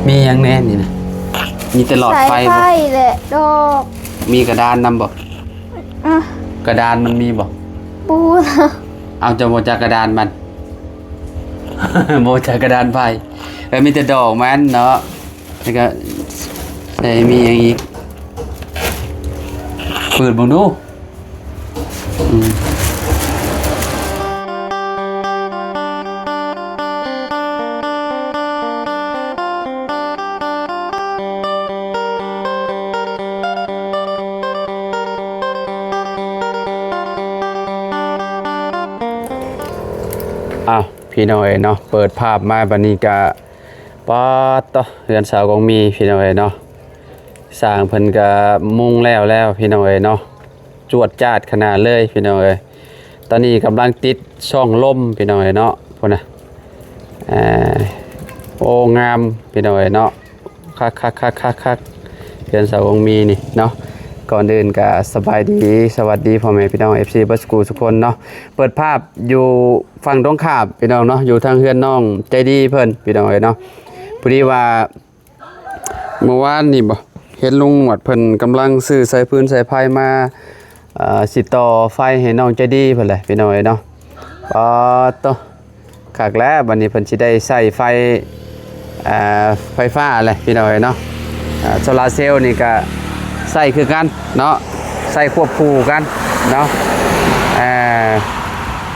มีอย่างแน่นี่นะมีแต่หลอดไฟบ่ สายไฟแหละดอก มีกระดานนำบ่ อ่ะ กระดานมันมีบ่ ปูนะ เอาจะบ่จากกระดานมัน บ่จากกระดานไฟมีแต่ดอกมันเนาะแล้วก็ใส่มีอย่างอีกเปิดเบิ่งดูอืมอ้าวพี่น้องเอ๋ยเนาะเปิดภาพมาบัดนี้ก็ป๊อดต่อเรือนสาวของมีพี่น้องเอ๋ยเนาะสร้างเพิ่นก็มุ่งแล้วพี่น้องเอ๋ยเนาะจวดจ้าดขนาดเลยพี่น้องเอ๋ยตอนนี้กำลังติดช่องลมพี่น้องเอ๋ยเนาะพุ่นน่ะโอ้งามพี่น้องเอ๋ยเนาะคักเรือนสาวของมีนี่เนาะก่อนอื่นก็สบายดีสวัสดีพ่อแม่พี่น้อง FC บัสกูทุกคนเนาะเปิดภาพอยู่ฝั่งตรงข้ามพี่น้องเนาะอยู่ทางเฮือนน้องใจดีเพิ่นพี่น้องเอ้ยเนาะพอดีว่าเมื่อวานนี่บ่เห็นลุงหนวดเพิ่นกำลังซื้อสายพื้นสายไฟมาสิต่อไฟให้น้องใจดีเพิ่นแหละพี่น้องเอ้ยเนาะโตคักแล้วบัดนี้เพิ่นสิได้ใช้ไฟไฟฟ้าแหละพี่น้องเอ้ยเนาะโซลาร์เซลล์นี่ก็ใส่คือกันเนาะใส่ควบคู่กันเนาะ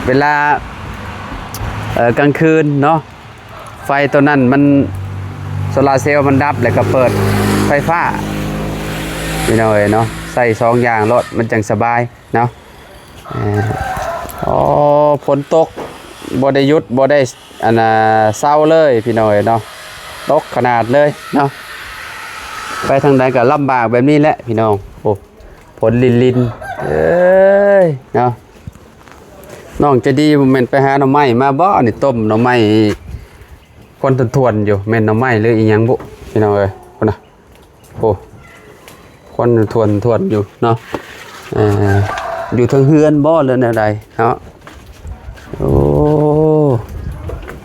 เวลากลางคืนเนาะไฟตัวนั้นมันโซลาร์เซลล์มันดับแล้วก็เปิดไฟฟ้าพี่น้องเอ๋ยเนาะใส่สองอย่างรถมันจังสบายเนาะฝนตกบ่ได้หยุดบ่ได้เศร้าเลยพี่น้องเอ๋ยเนาะตกขนาดเลยเนาะไปทางใดก็ลำบากแบบนี้แหละพี่น้องโอ้ผลลินเอ้ยเนาะน้องจะดีผมเป็นไปหาหน่อไม้มาบ่นี่ต้มหน่อไม้คนทวนๆอยู่แม่นหน่อไม้หรืออีหยังบุพี่น้องเอ้ยคนน่ะโอ้คนทวนอยู่เนาะอยู่ทางเฮือนบ่หรือแนวใดเนาะ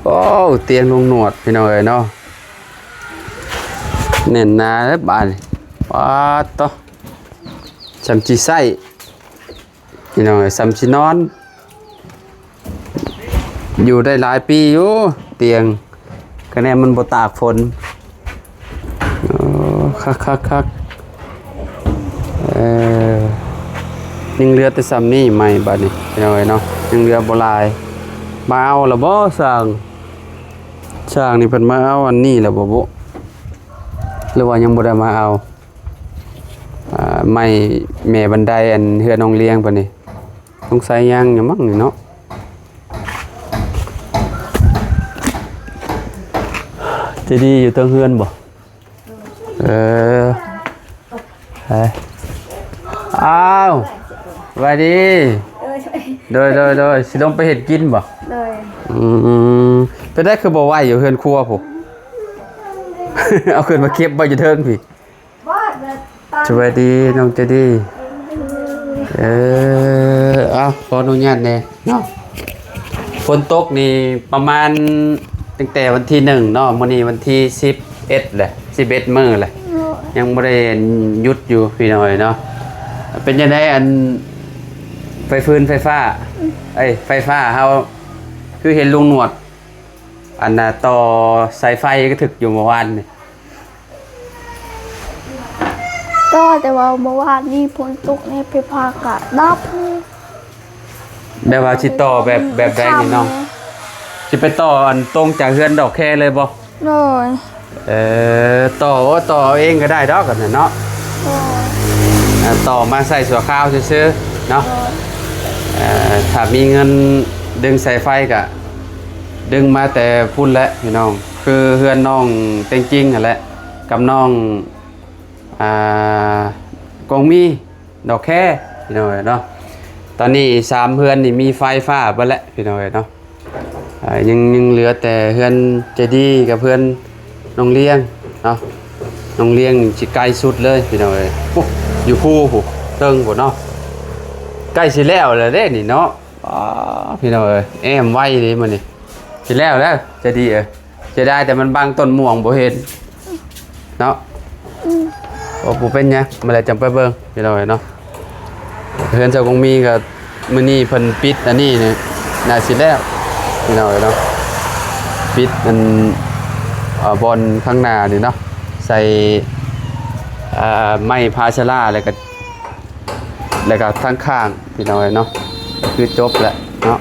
โอ้เตียงลุงหนวดพี่น้องเอ้ยเนาะเน่นนาแล้วบานว้าต่อสำจีไส้พี่น้องสำจีนอนอยู่ได้หลายปีอยู่เตียงคะแนนมันบ่ตากฝนคักยังเรือแต่ซ้ำนี่ใหม่บัดนี้พี่น้องเนาะยังเรือโบราณมาเอาละบ่สร้างนี่เพิ่นมาเอาอันนี้ละบ่หรือว่ายังบ่ได้มาเอาไม่แม่บันไดอันเฮือน้องเลี้ยงปะนี่ต้องใส่ยังอย่ามั่งนี่เนาะจะดีอยู่ตรงเฮือนบ่อ้าวสวัสดีโดยสิลงไปเฮ็ดกินบ่เลยไปได้คือบ่ไหวอยู่เฮือนครัวผม เอาขึ้นมาเก็บไว้อยู่เทิงพี่สวัสดีน้องจะดีเอาขออนุญาตแน่เนาะฝนตกนี่ประมาณตั้งแต่วันที่1เนาะมื้อนี้วันที่11แหละ11มื้อแหละยังบ่ได้หยุดอยู่พี่น้อยเนาะเป็นจังได๋อันไฟฟ้าไฟฟ้าเฮาคือเห็นลุงหนวดอันน่ะต่อสายไฟก็ถึกอยู่เมื่อวานนี่ก็แต่ว่าเมื่อวานนี้ฝนตกในไปพากะดับแบบว่าสิต่อแบบใดนี่น้องสิไปต่ออันตรงจากเฮือนดอกแค่เลยบ่เลยต่อเองก็ได้ดอกกันเนาะต่อมาใส่สัวข้าวซื่อๆเนาะถ้ามีเงินดึงสายไฟก็ดึงมาแต่พุ่นแล้วพี่น้องคือเฮือนน้องเต็งจริงนั่นแหละกับน้องกงมีดอกแค่พี่น้องเนาะตอนนี้3เฮือนนี่มีไฟฟ้าไปแล้วพี่น้องเนาะยังเหลือแต่เฮือนเจดีกับเพื่อนน้องเลี้ยงเนาะน้องเลี้ยงสิใกล้สุดเลยพี่น้องอยู่คู่เติ้งพุ่นเนาะใกล้สิแล้วแล้วเด้นี่เนาะพี่น้องแอมไว้เลยมื้อนี้สิแล้วจะดีจะได้แต่มันบังต้นม่วงบ่เห็น เนาะ โอ้ปูเป็นไงมาเลยจำไปเบิ่งพี่น้อยเนาะเฮือนเจ้าคงมีกับมื้อนี้เพิ่นปิดอันนี้เนี่ยน่าสิแล้วพี่น้อยเนาะปิดมันบอนข้างหน้านี่เนาะใส่ไม้พาชลาแล้วก็ทั้งข้างพี่น้อยเนาะคือจบแล้วเนาะ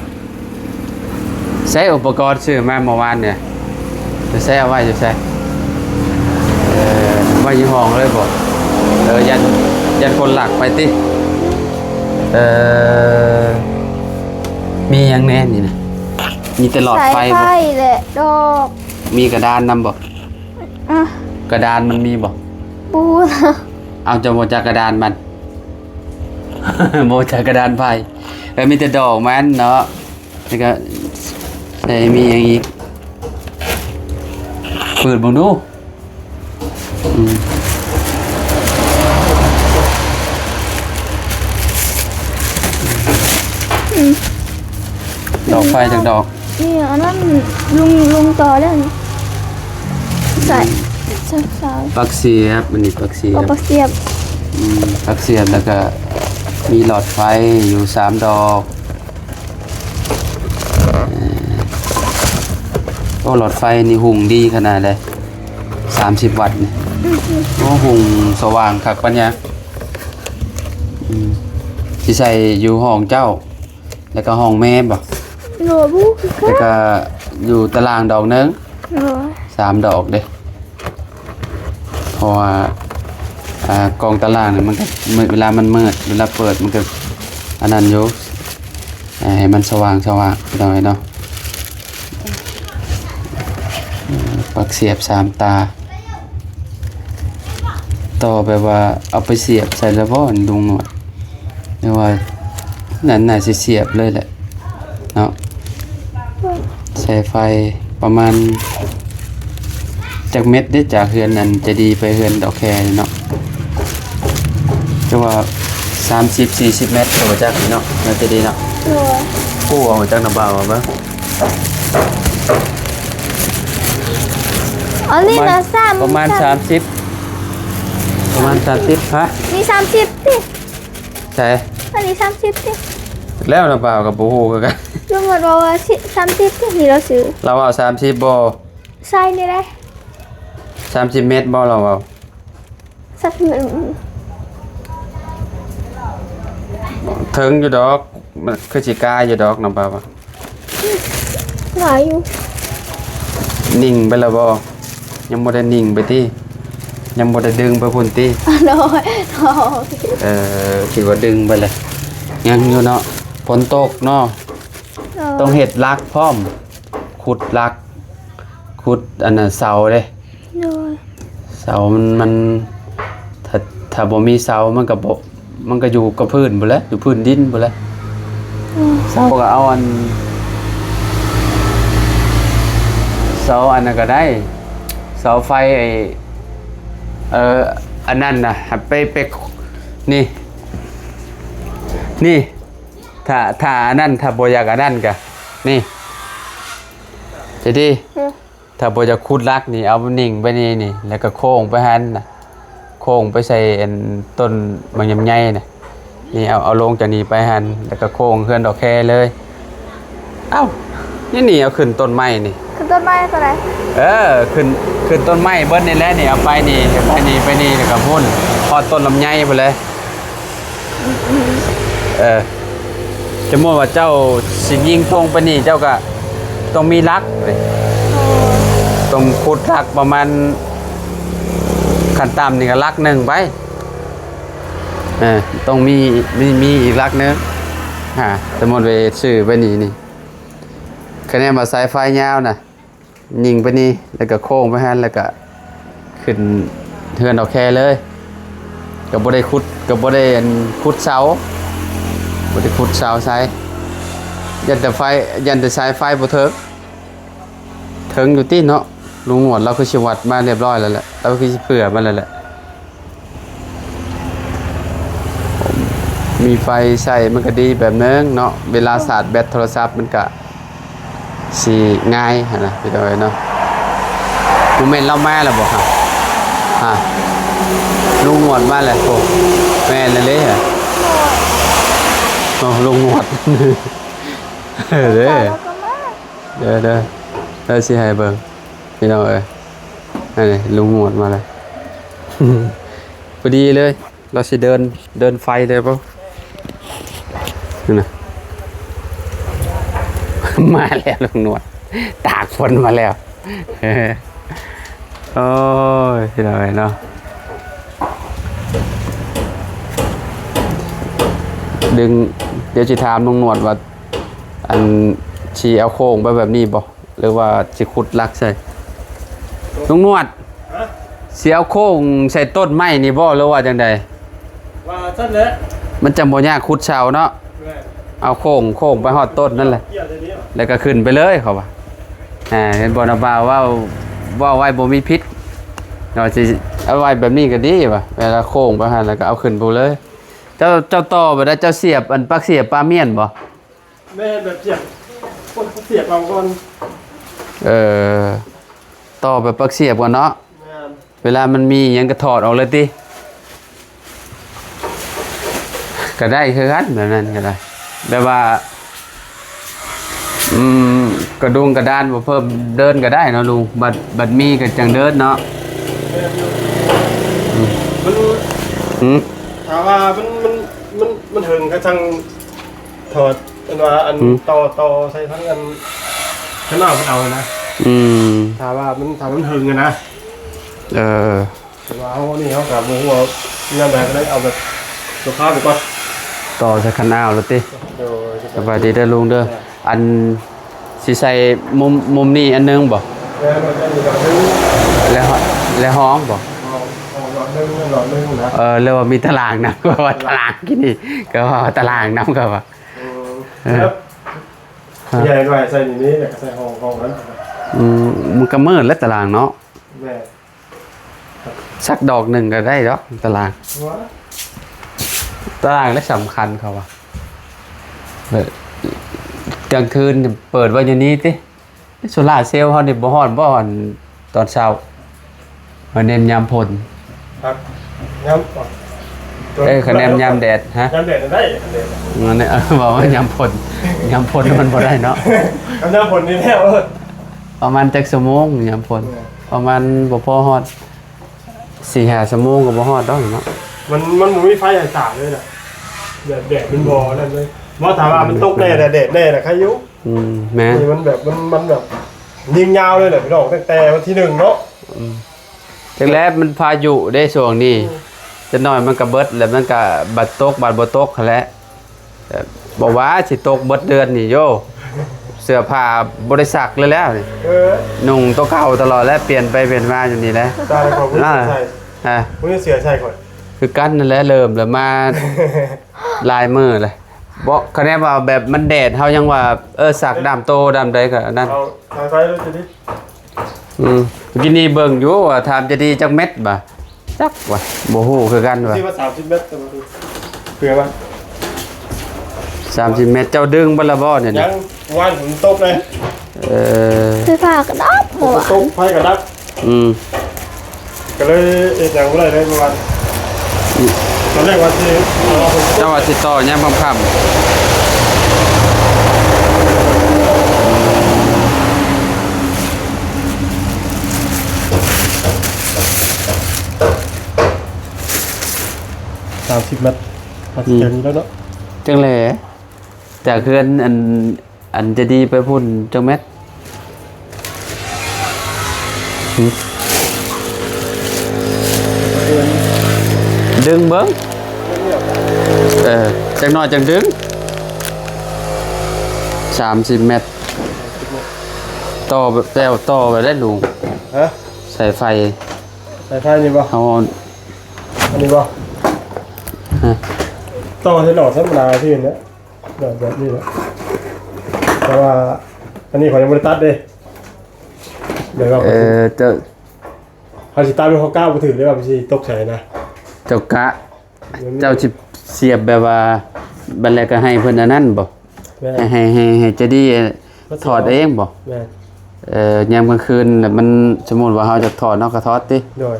ใช้อุปกรณ์ซื้อมาเมื่อวานเนี่ยจะใช้เอาไว้จะใช้ไว้ยี่ห้องเลยบ่ยันคนหลักไปติมียังแน่นี่นะมีแต่หลอดไฟ สาย บ่ ไฟแหละดอก มีกระดานนำบ่ อ่ะ กระดานมันมีบ่ ปูนะ เอาจะบ่จากกระดานมัน บ่จากกระดานไฟมีแต่ดอกมันเนาะแล้วก็ใส่มีอย่างอีกเปิดเบิ่งดูดอกไฟจากดอก นี่อันนั้นลุงต่อแล้วนี่ใส่สาว ปลั๊กเสียบอันนี้ปลั๊กเสีย เอา บ ปลาเสียบ ปลั๊กเสียบแล้วก็มีหลอดไฟอยู่3ดอกโอ้หลอดไฟนี่หุ่งดีขนาดเลย30 วัตต์นี่โอ้หุ่งสว่างคักปัญญาที่ใส่อยู่ห้องเจ้า แล้วก็ห้องแม่บ่ โหลบุก แล้วก็อยู่ตารางดอกนึง โหล 3 ดอกเด้เพราะว่ากองตารางเนี่ยมันก็มืดเวลามันมืดเวลาเปิดมันก็อันนั้นอยู่ให้มันสว่างหน่อยเนาะปลั๊กเสียบ3 ตาต่อแบบว่าเอาไปเสียบใส่แล้วบ่ลุงหนวดเรียกว่านั่นน่าสิเสียบเลยแหละเนาะใช้ไฟประมาณจากเม็ดได้จากเฮือนนั้นจะดีไปเฮือนดอกแคเนาะก็ว่า30-40 เมตรตัวจากนี่เนาะน่าจะดีเนาะ โหล กู้เอาจากน้ำเบาเอาบ่ อันนี้นะซ้ำ ประมาณ30ฮะ มี30ติ ใช่ อันนี้30ติ แล้วน้ำเบากับบ่ฮู้คือกัน ลุงบอกว่า30ตินี่เราซื้อ เราเอา30บ่ ใส่นี่ได้ 30 เมตรบ่เราเอา สัก ถึงอยู่ดอกมันคือสิกล้าอยู่ดอกน้ำเบา หลายอยู่ นิ่งไปแล้วบ่ยังบ่ได้นิ่งไปติยังบ่ได้ดึงไปพุ่นติ น้อยคิดว่าดึงไปเลยยังอยู่เนาะฝนตกเนาะต้องเห็ดลักพร้อมขุดลักขุดอันน่ะเสาเด้ น้อย เสามันถ้าบ่มีเสามันก็บ่มันก็อยู่กับพื้นบ่แหล้วอยู่พื้นดินบ่แหล้วเสาก็เอาอันเสาอันนั้นก็ได้เสาไฟอันนั้นน่ะไปนี่ถ้าอันนั้นถ้าบ่อยากอันนั้นก็นี่จะดีถ้าบ่อยากขุดลักนี่เอามันนิ่งไปนี่แล้วก็โค้งไปหันน่ะโค้งไปใส่อันต้นบางยำใหญ่น่ะนี่เอาลงจากนี้ไปหันแล้วก็โค้งเคลื่อนดอกแคเลยเอ้านี่เอาขึ้นต้นไม้นี่ คือต้นไม้ตัวไหน ขึ้นต้นไม้เบิ้ลนี่แหละนี่เอาไปนี่แล้วก็พ่นพอดต้นลำไยไปเลยจะมั่วว่าเจ้าสิยิงธงไปนี่เจ้าก็ต้องมีลักเลยต้องขุดลักประมาณขั้นต่ำนี่ก็ลักหนึ่งไปต้องมีอีกลักนึงจะหมดไปซื้อไปนี่คะแนนมาสายไฟยาวน่ะยิงไปนี่แล้วก็โค้งไปหันแล้วก็ขึ้นเทือนเอาแค่เลยก็บ่ได้ขุดเสาบ่ได้ขุดเสาใส่ยันแต่สายไฟบ่ถึงอยู่ติเนาะลุงหนวดเราคือสิวัดมาเรียบร้อยแล้วแหละเราคือสิเผื่อมาแล้วแหละมีไฟใส่มันก็ดีแบบนึงเนาะเวลาสาดแบตโทรศัพท์มันก็สิง่ายนะพี่น้อยเนาะโมเมนต์เรามาแล้วบ่ครับ อ่ะลุงหนวดมาแล้วโอ้แม่นเลยเหรอโอ้ลุงหนวดเด้อ แล้วก็มา เด้อสิให้เบิ่งพี่น้องเอ้ยนั่นนี่ลุงหนวดมาแล้ว พอดีเลยเราสิเดินไฟเลยป่ะนั่นน่ะ มาแล้วลุงหนวดตากฝนมาแล้ว โอ้ยพี่น้องเอ้ยเนาะดึงเดี๋ยวสิถามลุงหนวดว่าอันชีเอาโค้งไปแบบนี้บ่หรือว่าสิขุดลักใส่ลุงหนวดสิเอาโค้งใส่ต้นไม้นี่บ่หรือว่าจังใด ว่าสั้นเลย มันจะบ่ยากขุดเสาเนาะเอาโค้งไปฮอดต้นนั่นแหละ เกี่ยวตัวนี้ แล้วก็ขึ้นไปเลยเขาว่าเห็นบ่นะบ่าวว่าไว้บ่มีพิษเนาะสิเอาไว้แบบนี้ก็ดีว่ะเวลาโค้งไปหั่นแล้วก็เอาขึ้นไปเลย เจ้าต่อบ่ได้เจ้าเสียบอันปักเสียบปลาเมียนบ่ แม่แบบเสียบคนเสียบเอาก่อน เออต่อแบบปักเสียบก่อนเนาะ แม่ เวลามันมีหยังก็ถอดออกเลยติก็ได้คือกันแบบนั้นก็ได้แบบว่า กระดุงกระดานบ่เพิ่มเดินก็ได้เนาะลุงบัดมีก็จังเดินเนาะ มัน หืม ถามว่ามันถึงกระชังถอดอันว่าอันต่อใส่ทั้งอันข้างนอกมันเอานะ อืม ถามว่ามันถึงนะ เออ แต่ว่าเขานี่เขากับหัวงานแบบนั้นเอาแบบตัวข้าวไปก่อน ต่อใส่คันอ้าวแล้วติ โดย สบายดีเด้อลุงเด้ออันสิใส่มุมนี้อันนึงบ่ แล้วมันจะมีหลอดนึง แล้วห้องบ่ หลอดนึงนะ เรียกว่ามีตารางนะก็ว่าตารางกินนี่ก็ว่าตารางน้ำก็ว่า แล้วใหญ่หน่อยใส่นี้เนี่ยใส่ห้องนั้น มันก็มืดแล้วตารางเนาะ แม่ สักดอกหนึ่งก็ได้ดอกตาราง ว้า ตารางและสำคัญเขาว่ากลางคืนเปิดไว้อย่างนี้ติโซล่าร์เซลล์เขานี่บ่ฮอดบ่ฮอนตอนเช้ามาเน้นยามฝน ครับย้ำ คะแนนยามแดดฮะ ย้ำแดดได้แดด มันเนี่ยบอกว่ายามฝนมันบ่ได้เนาะ ย้ำผลนี่แน่เออ ประมาณจักชั่วโมงยามฝนประมาณบ่พอฮอด4-5ชั่วโมงก็บ่ฮอดดอกเนาะ มันมีไฟต่างเลยนะแดดเป็นบ่อนั่นเลยว่าถามว่ามันตกแน่แดดแน่นะใครยุ แม่ นี่มันแบบมันแบบยิงยาวเลยแหละพี่น้องตั้งแต่วันที่1เนาะ จักแลมันพายุได้ช่วงนี้จะน้อยมันก็เบิดแล้วมันก็บัดตกบัดบ่ตกหั้นแหละบอกว่าสิตกเบิดเดือนนี่โยเสื้อผ้าบ่ได้ซักเลยแล้วนี่ นุ่งตัวเก่าตลอดแล้วเปลี่ยนไปเปลี่ยนมาอยู่นี่แหละ ตาของผู้ใส่ ฮะ ผู้เสียใช่ก่อน คือกันนั่นแหละเริ่มแล้วมา ลายมือเลยบ่คะแนนว่าแบบมันแดดเฮายังว่าสักดำโตดำใดก็นั่น เอาทางไฟดูสิดิ กินนี่เบิ่งอยู่ว่าถามจะดีจักเม็ดบ่จักว่าบ่ฮู้คือกันว่า ที่ว่า30 เมตรแต่ว่าเผื่อว่า 30 เม็ดเจ้าดึงบ่ละบ่เนี่ย ยังว่านฝนตกเลย ไฟฟ้ากระดับหมด ตกไฟกระดับ ก็เลยเอ็ดอย่างไรเลยประมาณตอนแรกว่าที่ เจ้าว่าสิต่อยามค่ำ 30 เมตรมาถึงแล้วเนาะ จังเลยจากเพื่อนอันจะดีไปพุ่นจังเม็ดดึงเบิ้งจังน้อยจังดึง30 เมตรต่อแบบต่อไปได้ลุง ฮะ ใส่ไฟ สายไฟนี่ป่ะ เอา อันนี้ป่ะ ฮะ ต่อที่หลอดธรรมดาที่เนี้ยหลอดแบบนี้นะแต่ว่าอันนี้เขายังไม่ได้ตัดเลยเดี๋ยวเรา จะ เขาสิตัดเป็นข้อก้าวไปถือได้ป่ะพี่ตกใส่นะ เจ้ากะเจ้าสิเสียบแบบว่าบันแลก็ให้เพิ่นอันนั้นบ่ แม่ ให้จะดีถอดเองบ่ แม่ ยามกลางคืนแล้วมันสมมุติว่าเราจะถอดเนาะก็ถอดติ โดย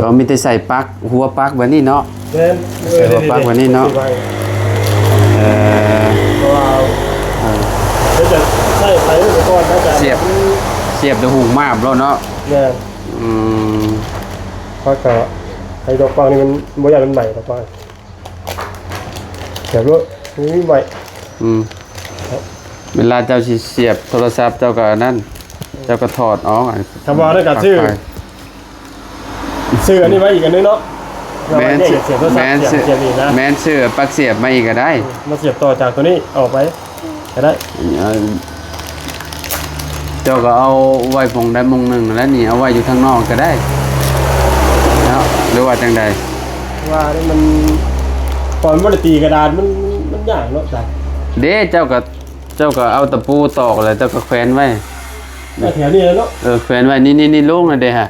เรามีแต่ใส่ปลั๊กหัวปลั๊กแบบนี้เนาะ แม่น ใส่หัวปลั๊กไว้นี่เนาะ เออ เพราะว่าเดี๋ยวจะใส่ไปไว้ก่อนนะจ๊ะ เสียบจะหูมากแล้วเนาะ แม่น อืม เพราะก็ไอ้ดอกฟางนี่มันบ่อยากมันใหม่ดอกฟางเดี๋ยวว่านี่ใหม่ อืมเวลาเจ้าสิเสียบโทรศัพท์เจ้าก็นั่นเจ้าก็ถอดออก ทำว่าได้กับชื่ออันนี้ไว้อีกอันนึงเนาะ แม่น เสียบโทรศัพท์เสียบนี่นะ แม่นซื้อปลั๊กเสียบมาอีกก็ได้ มาเสียบต่อจากตัวนี้ออกไปก็ได้ เจ้าก็เอาไว้ผงได้มงหนึ่งแล้วนี่เอาไว้อยู่ข้างนอกก็ได้เนาะหรือว่าจังใด ว่านี่มันตอนมันตีกระดานมันยากเนาะจ้ะ เด้เจ้าก็เอาตะปูตอกแล้วเจ้าก็แขวนไว้ แถวนี้เนาะ แขวนไว้นี่ลุงน่ะเด้ฮะ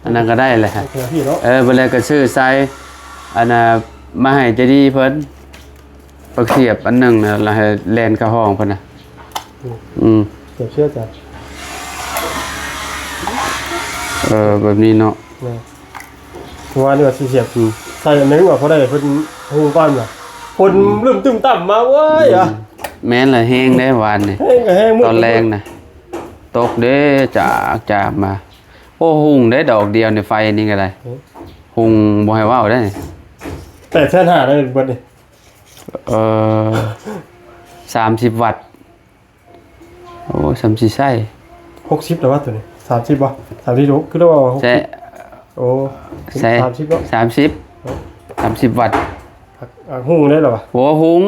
อันนั้นก็ได้แหละฮะ แถวที่เนาะ เวลาก็ซื้อใส่อันน่ะมาให้ใจะดีเพิ่นปักเสียบอันหนึงน่ะแล้วให้แล่นเข้าห้องเพิ่นน่ะอืม เสียบเชื่อจ้ะ แบบนี้เนาะ ว่านี่ว่าสิเสียบใส่อันนึงว่าพอได้เพิ่นฮู้ก่อนว่ะคนลืมตึ้มต่ำมาเว้ยอ่ะ แม่นละแห้งได้หวานนี่ แห้งก็แห้งมืด ตอนแรงน่ะตกเด้จากมา โอ้หุงได้ดอกเดียวในไฟนี่ก็ได้หุงบ่ให้ว่าวได้นี่ แต่แท่นหาได้เบิดนี่ 30 วัตต์โอ้30ไส้ 60แล้วว่าตัวนี้30บ่30ลูกคือว่า ใช่ โอ้ ใช่ 30เนาะ 30 วัตต์ ฮู้ได้หรอวะ หัวหุง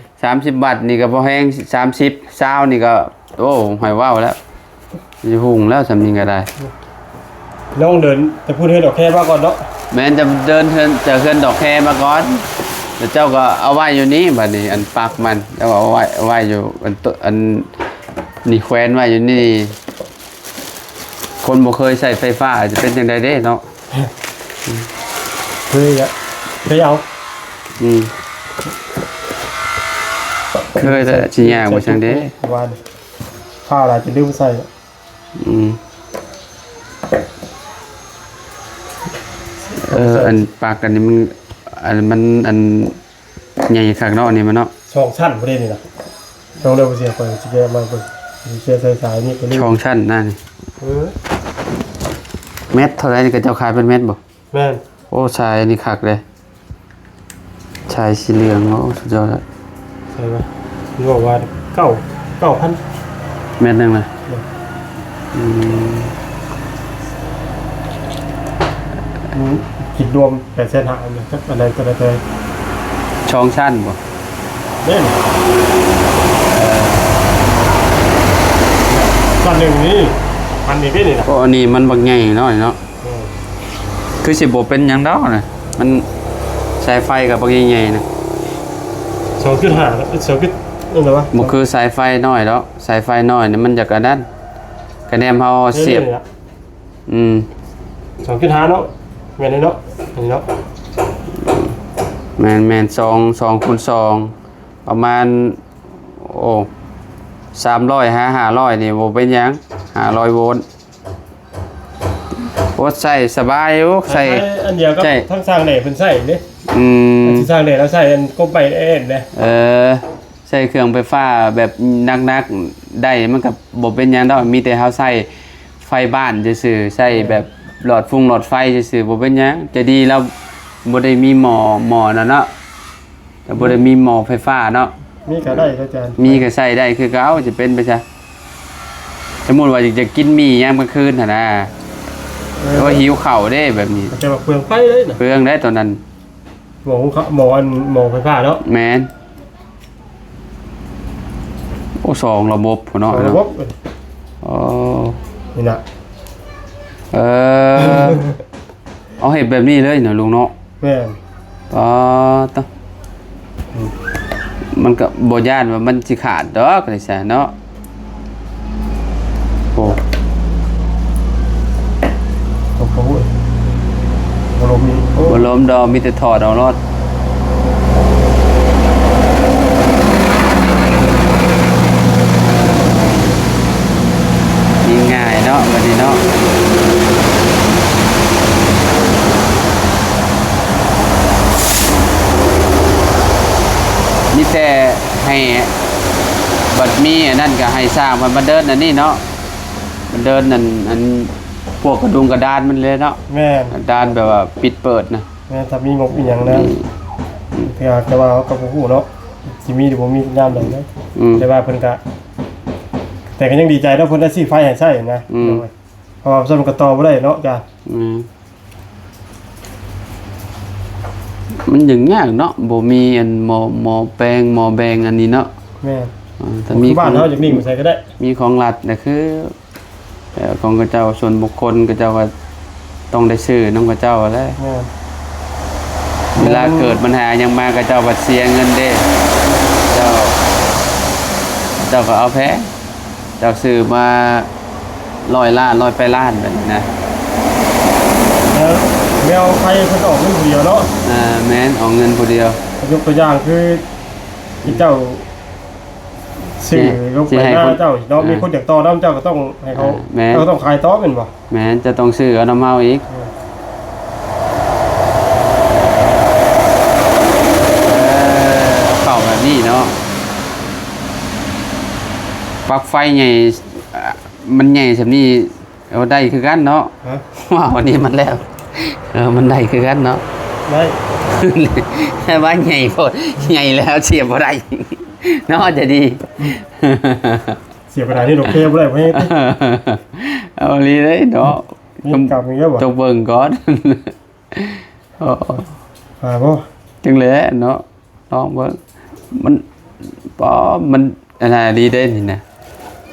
30 วัตต์นี่ก็บ่แห้ง30ซาวนี่ก็โอ้ให้ว่าวแล้วสิหุงแล้วสำนี้ก็ได้ น้องเดินแต่พูดให้ดอกแค่มาก่อนเนาะ แม่นจะเดินเทินจะเคลื่อนดอกแคมาก่อนแล้วเจ้าก็เอาไว้อยู่นี่บัดนี้อันปักมันแล้วเอาไว้อยู่อันนี่แขวนไว้อยู่นี่ คนบ่เคยใส่ไฟฟ้าจะเป็นจังไดเด้เนาะ เฮ้ยอ่ะเคยเอา อืมเคยแต่สิยากบ่จังเด้ วันข้าวอะไรจะลืมใส่ อืมอันปากอันนี้มันใหญ่คักเนาะอันนี้มันเนาะ ช่องชั้นบ่ได้นี่นะช่องเดียวบ่เสียไปสิแกมาเบิ่งสิเสียใส่สายนี่ก็ลืม ช่องชั้นนั่นนี่ เออ เม็ดเท่าไหร่นี่ก็เจ้าขายเป็นเม็ดบ่ แม่น โอ้ชายนี่คักเลยชายสีเหลืองโอ้สุดยอดเลย ใช่ป่ะมันบอกว่า9,000 เม็ดหนึงเลยอืม คิดรวม8,500เนี่ยจักอะไรก็ได้แต่ ช่องชั้นบ่ เล่นตอนหนึ่งนี่มันนี่เป็นนี่นะ ก็อันนี้มันบักใหญ่เนาะนี่เนาะคือสิบ่เป็นหยังดอกนะมันสายไฟกับบักใหญ่ๆนะ 2.5แล้ว2.นั่นเหรอวะ บ่คือสายไฟน้อยดอกสายไฟน้อยนี่มันจะกระดันกระแนมเฮาเสียบอืม 2.5เนาะแม่นเนาะนี่เนาะ แม่น2คูณ2ประมาณโอ้300 500นี่บ่เป็นหยัง500โวลต์โอ้ใส่สบายอยู่ใส่ อันเดียวกับ ใช่ ทั้งสร้างเหล็กเพิ่นใส่เด้ อืม อันที่สร้างเหล็กแล้วใส่อันกบไปเอ็นเด้ ใส่เครื่องไฟฟ้าแบบนักๆได้มันก็บ่เป็นหยังดอกมีแต่เฮาใส่ไฟบ้านซื่อๆใส่แบบหลอดหลอดไฟซื่อๆบ่เป็นหยังจะดีแล้วบ่ได้มีหม้อนั่นเนาะแต่บ่ได้มีหม้อไฟฟ้าเนาะ มีก็ได้อาจารย์ มีก็ใส่ได้คือเก่าจะเป็นไปซะสมมุติว่าอยากจะกินหมี่ยามกลางคืนหั่นน่ะหรือว่าหิวข้าวเด้แบบนี้ จะมาเปลืองไฟเลยนะ เปลืองได้ตอนนั้น หมอไฟฟ้าเนาะ แม่นโอ้สองระบบพุ่นเนาะ ระบบ อ๋อ นี่นะ เอาเห็ดแบบนี้เลยเนาะลุงเนาะ แม่น อ๋อต้องมันก็บ่ย่านว่ามันสิขาดดอกเลยซะเนาะโอ้ โอ้โหอารมณ์นี้โอ้ บ่ล้มดอกมีแต่ถอดเอารอดง่ายๆเนาะบัดนี้เนาะ มีอันนั้นก็ให้สร้างมันเดินอันนี้เนาะมันเดินนั่นอันพวกกระดุงกระดานมันเลยเนาะ แม่น กระดานแบบว่าปิดเปิดนะ แม่ถ้ามีงบอีหยังนะเพื่อแต่ว่าเขาก็บ่ฮู้เนาะสิมีหรือบ่มียามใดนะ แต่ว่าเพิ่นก็แต่ก็ยังดีใจเนาะเพิ่นได้ซื้อไฟให้ใช้นะเพราะว่าซ่อมก็ต่อบ่ได้เนาะจ้ะ มันอย่างยากเนาะบ่มีอันหมอแปลงหมอแบงอันนี้เนาะ แม่น ถ้ามี บ้านเฮาอย่างนี้ก็ใช้ก็ได้ มีของรัฐน่ะคือของกระเจ้าส่วนบุคคลกระเจ้าว่าต้องได้ซื้อนำกระเจ้าแหละ แม่น เวลาเกิดปัญหายังมากระเจ้าบัดเสียเงินเด้เจ้าก็เอาแพ้เจ้าซื้อมา100 ล้าน100ไปล้านแบบนี้นะ แล้วแมวไฟเพิ่นออกเงินผู้เดียวเนาะ แม่นเอาเงินผู้เดียวย กตัวอย่างคือที่เจ้าซื้อลงไปหน้าเจ้าเนาะมีคนอยากต่อน้ำเจ้าก็ต้องให้เขาก็ต้องขายต่อเป็นบ่ แม่นจะต้องซื้อเอาน้ำเมาอีกเข้าแบบนี้เนาะปลั๊กไฟใหญ่มันใหญ่แบบนี้เอาได้คือกันเนาะ ฮะ ว่าวันนี้มันแล้วมันได้คือกันเนาะ ได้ แต่ว่าใหญ่โพดใหญ่แล้วเสียบบ่ได้เนาะจะดี เสียไปไหนนี่ดอกเบี้ยบ่ได้เพิ่น เอาลีเลยเนาะ มีกลับมีแล้วบ่ ต้องเบิ่งก่อน บ่ จังเลยเนาะลองเบิ่งมันมันอะไรดีได้นี่นะ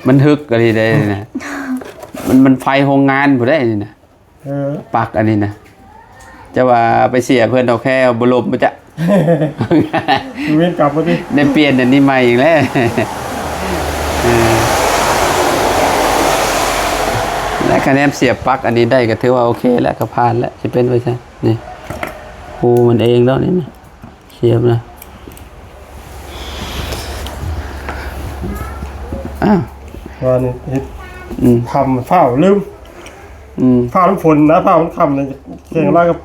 มันฮึกอะไรได้นี่นะมันไฟโรงงานบ่ได้นี่นะ ปักอันนี้นะจะว่าไปเสียเพื่อนเอาแค่บรมมาจะ เว้นกลับมาดิ ได้เปลี่ยนอันนี้ใหม่อีกแล้ว และคะแนนเสียบปลั๊กอันนี้ได้ก็ถือว่าโอเคแล้วก็ผ่านแล้วจะเป็นไปใช่นี่ครูมันเองแล้วนี่นะเสียบนะอ้าว ว่านี่เฮ็ด ทำฝ้าลืม ฝ้าน้ำฝนนะฝ้ามันคำเลยเก่งมากครับ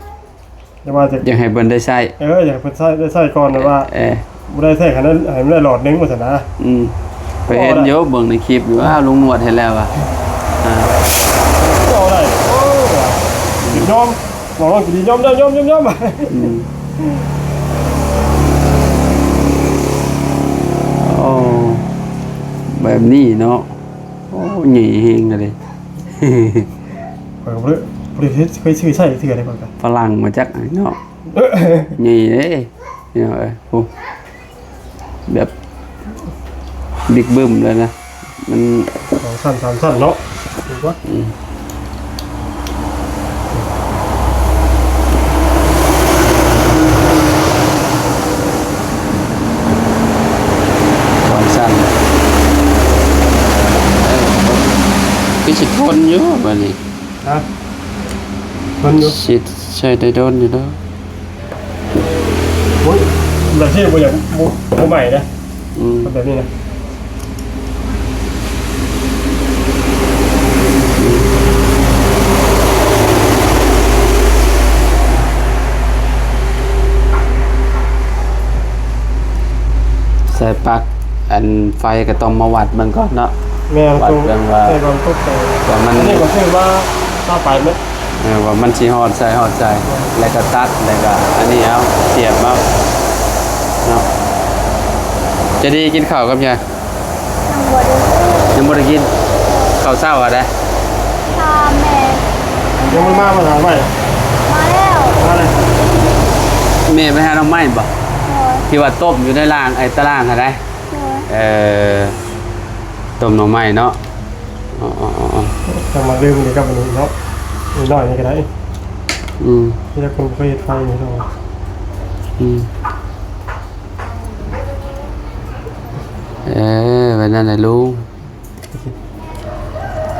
จะว่าจะ อยากให้เบิ้นได้ใช้ อยากเพิ่นใช้ได้ใช้ก่อนนะว่าบ่ได้ใช้ขนาดนั้นให้มันได้หลอดนึงว่าซั่นนะ ไปเห็นโยบเบิ่งในคลิปอยู่ว่าลุงหนวดเห็นแล้วอ่ะ ก็ได้โอ้ยอมบอกว่าดียอมได้ยอมโอ้แบบนี้เนาะโอ้ใหญ่เฮงเลย ข่อยก็บ่ได้เคยซื้อใช้เทื่อได้ก่อนกัน ฝรั่งมาจากไหนเนาะใหญ่เด้เนี่ยโอ้แบบบิ๊กบึ้มเลยนะมัน 2 ชั้น 3 ชั้นเนาะถูกป่ะ สองสั้นคือสิทนอยู่บัดนี้ ฮะมันอยู่ สิใช้ได้โดนอยู่แล้ว โอ้ยแบบที่บ่อยากบ่ใหม่นะ อืม แบบนี้นะ ใส่ปลั๊กอันไฟก็ต้องมาวัดมันก่อนเนาะ แม่ตรง วัดกันว่า ใช่ก่อนตกแต่ ว่ามัน อันนี้ก็คือว่าถ้าไปมั้ย ว่ามันสิฮอดใส่แล้วก็ตัดแล้วก็อันนี้เอาเสียบเอาเนาะจะดีกินข้าวกับยัง ยังบ่ได้ซื้อยังบ่ได้กินข้าวเช้าอ่ะเด้ ตามแม่ ยังไม่มาถามใหม่ มาแล้ว มาเลย แม่ไปหาน้องไม้บ่ โดย ที่ว่าต้มอยู่ในล่างไอ้ตารางอะได้ โดย ต้มหน่อไม้เนาะอ๋อ จะมาลืมนี่กับอันนี้เนาะนิดหน่อยนี่ก็ได้ อืม ที่ละคนเคยเฮ็ดไฟนี่เนาะ อืมแบบนั้นแหละลุง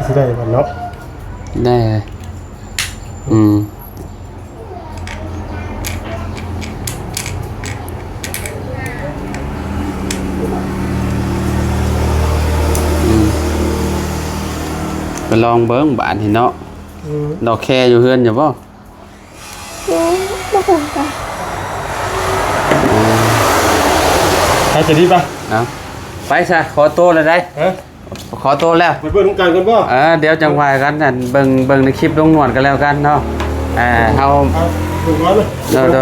สิได้บ่เนาะ ได้เลยอืมไปลองเบิ้งบานเห็นเนาะดอกแคอยู่เฮือนอยู่ป่ะ บ่ฮู้กัน ให้จะดีป่ะ เนาะ ไปซะขอตัวเลยได้ ฮะ ขอตัวแล้ว ไปเบิ่งของการกันบ่ เดี๋ยวจังหวะกันนั่นเบิ่งในคลิปลงหนวดกันแล้วกันเนาะเฮา เอาถูกร้อยเลย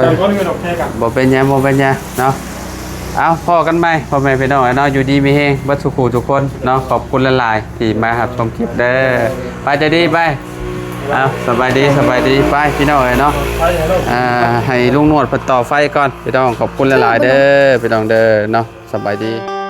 การก็ไม่ดอกแค่กัน บ่เป็นหยังเนาะเอาพ่อกันไหมพ่อแม่พี่น้องเนาะอยู่ดีมีเฮงบัดสุขทุกคนเนาะขอบคุณหลายๆที่มารับชมคลิปเด้อไปใจดีไปเอาสบายดีไปพี่น้องเนาะ ไปไหนเนาะ ให้ลุงหนวดเพิ่นต่อไฟก่อนพี่น้องขอบคุณหลายๆเด้อพี่น้องเด้อเนาะสบายดี